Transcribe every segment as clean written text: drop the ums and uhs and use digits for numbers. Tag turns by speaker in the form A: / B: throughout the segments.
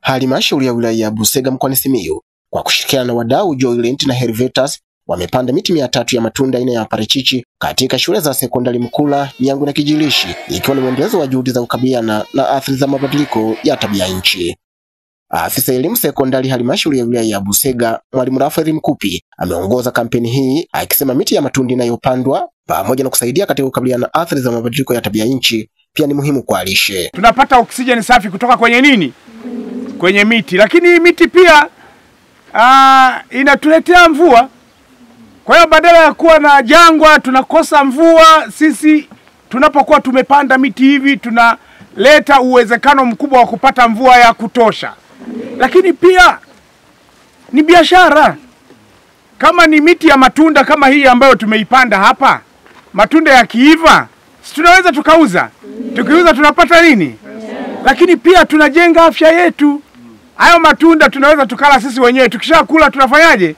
A: Halmashauri ya wilaya ya Busega mkoani Simiyu kwa kushirikiana na wadau Joylent na Helvetas wamepanda miti 300 ya matunda aina ya parachichi katika shule za sekondari Mkula, Nyangwe na Kijilishi, ikiwa ni mwendelezo wa juhudi za kukabiliana na athari za mabadiliko ya tabia nchi. Afisa elimu sekondari halmashauri ya wilaya ya Busega, Mwalimu Rafael Mkupi, ameongoza kampeni hii akisema miti ya matunda inayopandwa pamoja na kusaidia katika kukabiliana na athari za mabadiliko ya tabia nchi pia ni muhimu kwa lishe.
B: Tunapata oksijeni safi kutoka kwenye nini? Kwenye miti. Lakini miti pia inatuletea mvua. Kwa hiyo badala ya kuwa na jangwa tunakosa mvua, sisi tunapokuwa tumepanda miti hivi tunaleta uwezekano mkubwa wa kupata mvua ya kutosha. Lakini pia ni biashara. Kama ni miti ya matunda kama hii ambayo tumeipanda hapa, matunda yakiiva, si tunaweza tukauza. Tukiuza tunapata nini? Lakini pia tunajenga afya yetu. Hayo matunda tunaweza tukala sisi wenyewe. Tukishakula tunafanyaje?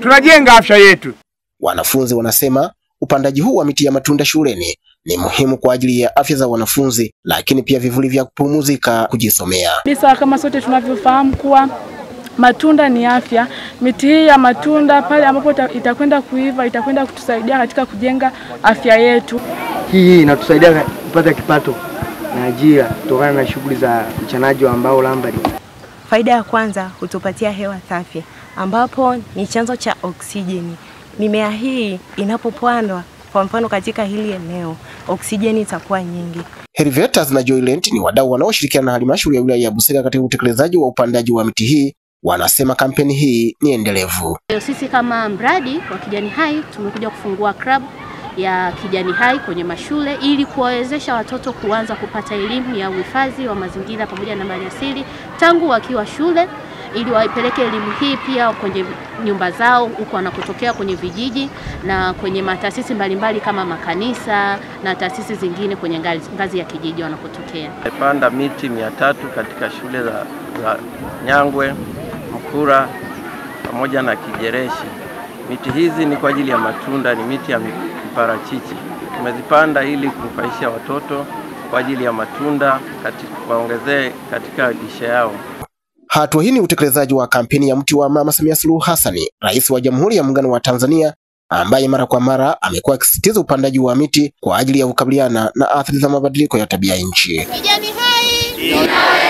B: Tunajenga afya yetu.
A: Wanafunzi wanasema upandaji huu wa miti ya matunda shuleni ni muhimu kwa ajili ya afya za wanafunzi, lakini pia vivuli vya kupumzika kujisomea.
C: Bisa kama sote tunavyofahamu kuwa matunda ni afya, miti hii ya matunda pale ambapo itakwenda kuiva itakwenda kutusaidia katika kujenga afya yetu.
D: Hii inatusaidia kupata kipato na ajira kutokana na shughuli za uchanaji wa mbao lambari.
E: Faida ya kwanza, hutupatia hewa safi ambapo ni chanzo cha oksijeni. Mimea hii inapopandwa kwa mfano katika hili eneo, oksijeni itakuwa nyingi.
A: Helvetas na Joylent ni wadau wanaoshirikiana na halmashauri ya wilaya ya Busega katika utekelezaji wa upandaji wa miti hii. Wanasema kampeni hii ni endelevu.
F: Sisi kama mradi wa Kijani Hai tumekuja kufungua club ya Kijani Hai kwenye mashule ili kuwawezesha watoto kuanza kupata elimu ya uhifadhi wa mazingira pamoja na maliasili tangu wakiwa shule, ili waipeleke elimu hii pia kwenye nyumba zao huko wanakotokea kwenye vijiji na kwenye mataasisi mbalimbali kama makanisa na taasisi zingine kwenye ngazi ya kijiji wanakotokea.
G: Tumepanda miti 300 katika shule za Nyangwe, Mkura pamoja na Kijereshi. Miti hizi ni kwa ajili ya matunda, ni miti ya parachichi. Tumezipanda ili kunufaisha watoto kwa ajili ya matunda waongezee katika lishe yao.
A: Hatua hii ni utekelezaji wa kampeni ya mti wa Mama Samia Suluhu Hassan, Rais wa Jamhuri ya Muungano wa Tanzania, ambaye mara kwa mara amekuwa akisisitiza upandaji wa miti kwa ajili ya kukabiliana na athari za mabadiliko ya tabia nchi.
F: Kijani Hai!